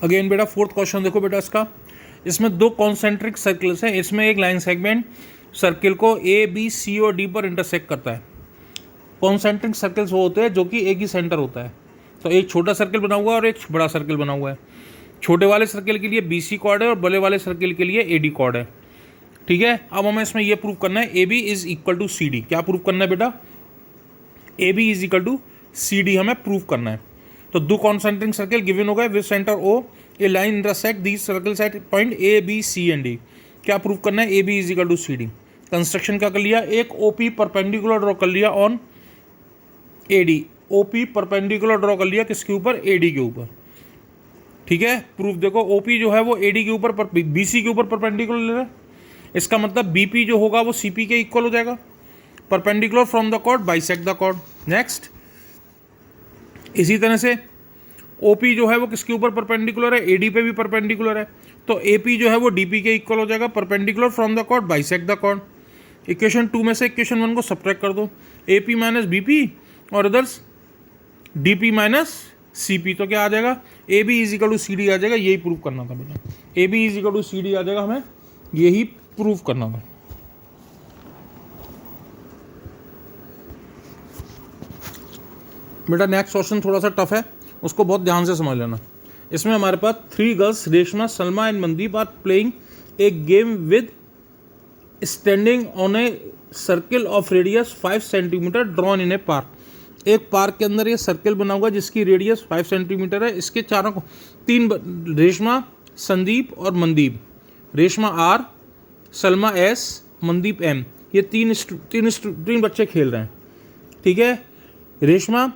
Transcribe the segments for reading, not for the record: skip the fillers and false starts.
Again बेटा fourth question देखो बेटा इसका, इसमें दो कॉन्सेंट्रिक सर्कल्स हैं, इसमें एक लाइन सेगमेंट सर्किल को ए बी सी और डी पर इंटरसेक्ट करता है। कॉन्सेंट्रिक सर्कल्स वो होते हैं जो कि एक ही सेंटर होता है। तो एक छोटा सर्कल बना हुआ है और एक बड़ा सर्कल बना हुआ है। छोटे वाले सर्कल के लिए बी सी कॉर्ड है और बड़े वाले सर्कल के लिए ए डी कॉर्ड है। ठीक है, अब हमें इसमें यह प्रूव करना है A B is equal to C D. क्या प्रूव करना है बेटा? A B is equal to C D हमें प्रूव करना है। तो दो कॉन्सेंट्रिक सर्कल गिवन हो गए with centre O, a line intersect these circles at point A B C and D. क्या प्रूव करना है? A B is equal to C D. Construction क्या कर लिया? एक ओ पी परपेंडिकुलर ड्रॉ कर लिया on A D. O P perpendicular draw कर लिया किसके ऊपर? ए डी के ऊपर। ठीक है, प्रूफ देखो, ओ पी जो है वो ए डी के ऊपर बी सी के ऊपर परपेंडिकुलर ले रहा है। इसका मतलब बी पी जो होगा वो सी पी के इक्वल हो जाएगा। Perpendicular from the chord bisect the chord. Next, इसी तरह से OP जो है वो किसके ऊपर परपेंडिकुलर है? AD पे भी परपेंडिकुलर है। तो AP जो है वो DP के इक्वल हो जाएगा। Perpendicular from the chord bisect the chord. Equation 2 में से इक्वेशन 1 को सब्ट्रैक्ट कर दो। AP माइनस BP और अदर्स DP माइनस CP। तो क्या आ जाएगा? AB is equal to CD आ जाएगा। यही प्रूव करना था बेटा। AB is equal to CD आ जाएगा, हमें यही प्रूव करना था। बेटा नेक्स्ट क्वेश्चन थोड़ा सा टफ है, उसको बहुत ध्यान से समझ लेना। इसमें हमारे पास 3 girls Reshma, Salma and Mandeep are playing a game with standing on a circle of radius 5 centimetre drawn in a park. एक पार्क के अंदर ये सर्किल बना हुआ है जिसकी रेडियस 5 सेंटीमीटर है। इसके चारों को रेशमा, संदीप और Mandeep, Reshma R, Salma S, Mandeep M, ये तीन बच्चे खेल रहे हैं। ठीक है, रेशमा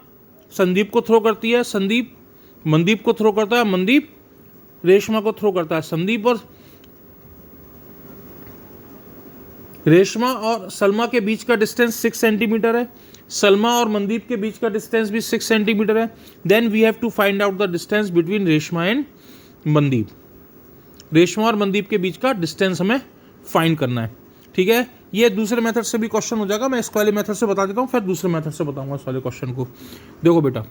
संदीप को थ्रो करती है, संदीप मनदीप को थ्रो करता है, मनदीप रेशमा को थ्रो करता है। संदीप और रेशमा और सलमा के बीच का डिस्टेंस 6 सेंटीमीटर है। सलमा और मनदीप के बीच का डिस्टेंस भी 6 सेंटीमीटर है। Then we have to find out the distance between Reshma and Mandeep. Reshma और मनदीप के बीच का डिस्टेंस हमें फाइंड करना है। ठीक है, ये दूसरे मेथड से भी क्वेश्चन हो जाएगा। मैं इसको वाले मेथड से बता देता हूँ, फिर दूसरे मेथड से बताऊंगा इस वाले क्वेश्चन को। देखो बेटा,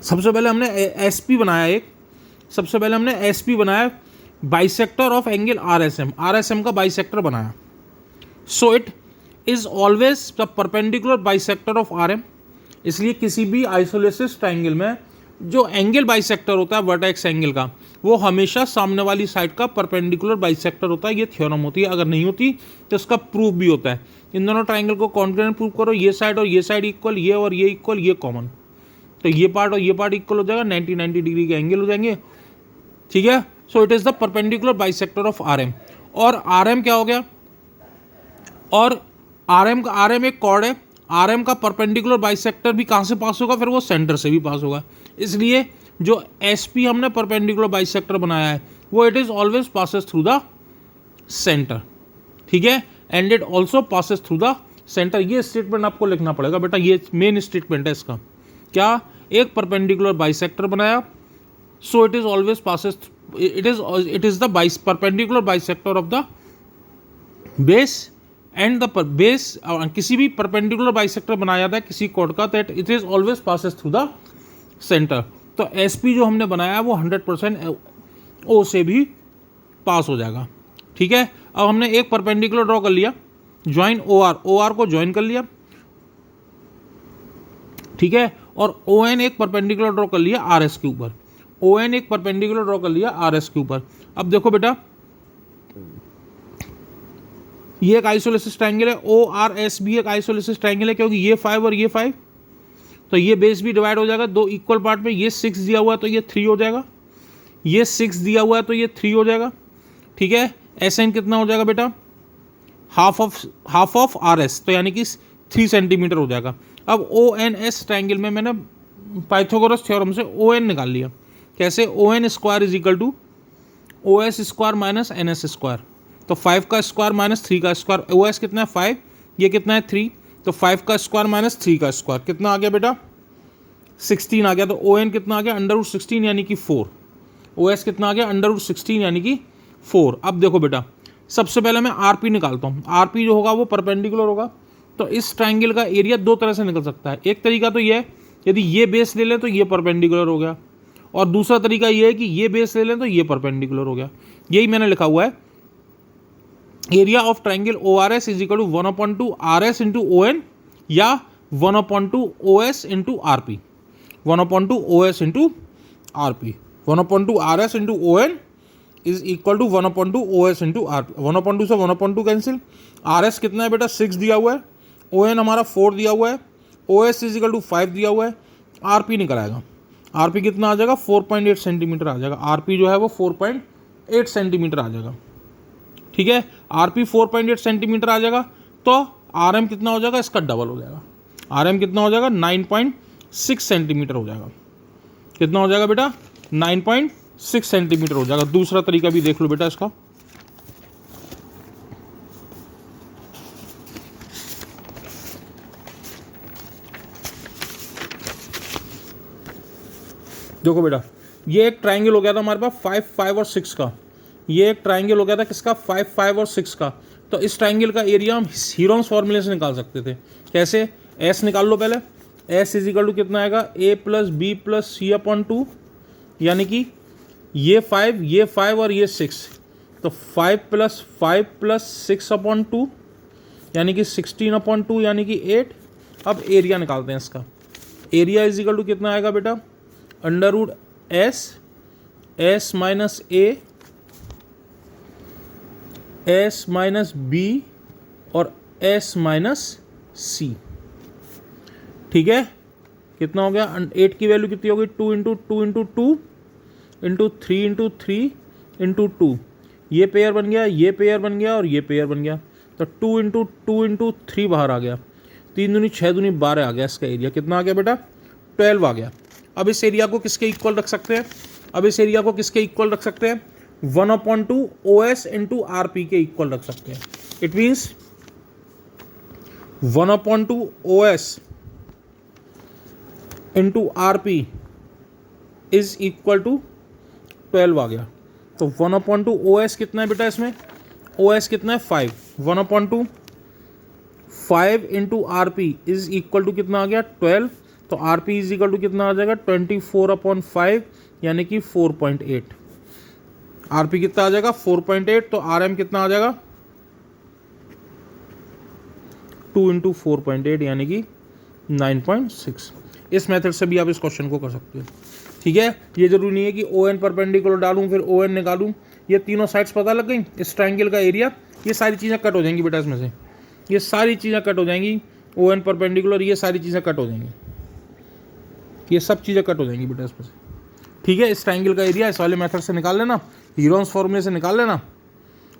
सबसे पहले हमने एसपी बनाया, बाइसेक्टर ऑफ एंगल आरएसएम का बाइसेक्टर बनाया। So it is always the perpendicular bisector of RM. इसलिए किसी भी आइसोलेसिस ट्राइंगल में जो एंगल बाइसेक्टर होता है वर्टेक्स एंगल का, वो हमेशा सामने वाली साइड का परपेंडिकुलर बाइसेक्टर होता है। ये थ्योरम होती है। अगर नहीं होती तो इसका प्रूफ भी होता है। इन दोनों ट्राइंगल को कॉन्ग्रुएंट प्रूव करो, ये साइड और ये साइड इक्वल, ये और ये इक्वल, ये कॉमन, तो ये पार्ट और ये पार्ट इक्वल हो जाएगा, 90 डिग्री के एंगल हो जाएंगे। ठीक है, so it is the perpendicular bisector of RM. और आरएम क्या हो गया? और आरएम एक कॉर्ड है। आरएम का परपेंडिकुलर बाइसेक्टर भी कहाँ से पास होगा? फिर वो सेंटर से भी पास होगा। इसलिए जो एसपी हमने परपेंडिकुलर बाइसेक्टर बनाया है वो it is always passes through the centre. ठीक है, and it also passes through the centre. ये स्टेटमेंट आपको लिखना पड़ेगा बेटा, ये मेन स्टेटमेंट है इसका। क्या? एक परपेंडिकुलर बाइसेक्टर बनाया, so it is always passes, it is the perpendicular bisector of the base and the base. किसी भी परपेंडिकुलर बाइसेक्टर बनाया जाता है किसी कॉर्ड का, that it is always passes through the centre. तो एसपी जो हमने बनाया वो 100% ओ से भी पास हो जाएगा। ठीक है, अब हमने एक परपेंडिकुलर ड्रॉ कर लिया, ज्वाइन OR को ज्वाइन कर लिया। ठीक है, और ON एक परपेंडिकुलर ड्रॉ कर लिया RS के ऊपर, ON एक परपेंडिकुलर ड्रॉ कर लिया RS के ऊपर। अब देखो बेटा, ये एक आइसोलेसिस ट्रायंगल है, ORS भी एक आइसोलेसिस ट्रायंगल है, क्योंकि ये 5 और ये 5, तो ये बेस भी डिवाइड हो जाएगा दो इक्वल पार्ट में। ये 6 दिया हुआ है तो ये 3 हो जाएगा, ये 6 दिया हुआ है तो ये 3 हो जाएगा। ठीक है, SN कितना हो जाएगा बेटा? हाफ ऑफ RS, तो यानी कि 3 सेंटीमीटर हो जाएगा। अब ONS ट्रायंगल में मैंने पाइथागोरस थ्योरम से ON निकाल लिया। कैसे? ON square is equal to OS square minus NS square. तो 5 का स्क्वायर माइनस 3 का स्क्वायर, OS कितना है 5, ये कितना है 3, तो 5 का स्क्वायर माइनस 3 का स्क्वायर कितना आ गया बेटा? 16 आ गया। तो ON कितना आ गया? √16 यानी कि 4। OS कितना आ गया? √16 यानी कि 4। अब देखो बेटा, सबसे पहले मैं RP निकालता हूँ। RP जो होगा वो परपेंडिकुलर होगा। तो इस ट्राइंगल का एरिया दो तरह से निकल सकता है। एक तरीका तो ये है, यदि ये बेस ले लें तो ये परपेंडिकुलर हो गया, और दूसरा तरीका ये है कि ये बेस ले लें तो ये परपेंडिकुलर हो गया। यही मैंने लिखा हुआ है, area of triangle O R S is equal to 1/2 R S into O N या 1/2 O S into R P, 1/2 O S into R P, 1/2 R S into O N is equal to 1/2 O S into R P. 1/2 से 1/2 cancel, R S कितना है बेटा 6 दिया हुआ है, O N हमारा 4 दिया हुआ है, O S is equal to 5 दिया हुआ है, आर पी निकल आएगा। आर पी कितना आ जाएगा 4.8 सेंटीमीटर आ जाएगा, आर पी जो है वो 4.8 सेंटीमीटर आ जाएगा। ठीक है, आर पी 4.8 सेंटीमीटर आ जाएगा तो आर एम कितना हो जाएगा, इसका डबल हो जाएगा, आर एम कितना हो जाएगा 9.6 सेंटीमीटर हो जाएगा। कितना हो जाएगा बेटा 9.6 सेंटीमीटर हो जाएगा। दूसरा तरीका भी देख लो बेटा इसका, देखो बेटा ये एक ट्राइंगल हो गया था हमारे पास 5, 5 और 6 का, ये एक ट्राइंगल हो गया था किसका 5, 5 और 6 का। तो इस ट्राइंगल का एरिया हम हीरोन्स फॉर्मूले से निकाल सकते थे। कैसे, एस निकाल लो पहले, एस इज इक्वल टू कितना आएगा ए प्लस बी प्लस सी अपॉन 2, यानी कि ये 5 और ये 6, तो 5 प्लस 5 प्लस 6 अपॉन 2 यानी कि 16/2 यानी कि 8। अब एरिया निकालते हैं इसका, एरिया इज इक्वल टू कितना आएगा बेटा under root S minus S minus B और एस माइनस सी। ठीक है, कितना हो गया 8 की वैल्यू कितनी होगी 2 into 2 into 2 into 3 into 3 into 2, ये पेयर बन गया, ये पेयर बन गया और ये पेयर बन गया। तो 2 इंटू 2 इंटू 3 बाहर आ गया, 3 दूनी 6 दूनी 12 आ गया। इसका एरिया कितना आ गया बेटा 12 आ गया। अब इस एरिया को किसके इक्वल रख सकते हैं, अब इस एरिया को किसके इक्वल रख सकते हैं 1/2 O S into R P के इक्वल रख सकते हैं। It means 1/2 O S into R P is equal to 12 आ गया। तो 1/2 ओ एस कितना है बेटा, इसमें ओ एस कितना है 5, 1/2 5 into R P is equal to कितना आ गया 12। तो R P is equal to कितना आ जाएगा 24/5 यानी कि 4.8। आर पी कितना आ जाएगा 4.8, तो आर एम कितना आ जाएगा 2 इंटू 4.8 यानी कि 9.6। इस मेथड से भी आप इस क्वेश्चन को कर सकते हो। ठीक है, ये जरूरी नहीं है कि ओ एन परपेंडिकुलर डालूं फिर ओ एन निकालूं, ये तीनों साइड्स पता लग गई। इस ट्राइंगल का एरिया, ये सारी चीज़ें कट हो जाएंगी बेटा, इसमें से ये सारी चीज़ें कट हो जाएंगी, ओ एन परपेंडिकुलर ये सारी चीज़ें कट हो जाएंगी, ये सब चीज़ें कट हो जाएंगी बेटा इसमें से। ठीक है, इस ट्राइंगल का एरिया इस वाले मेथड से निकाल लेना, हीरोन्स फॉर्मूले से निकाल लेना।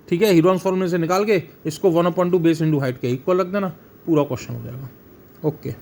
ठीक है, हीरोन्स फॉर्मूले से निकाल के इसको 1/2 बेस इंटू हाइट के इक्वल रख देना, पूरा क्वेश्चन हो जाएगा। ओके।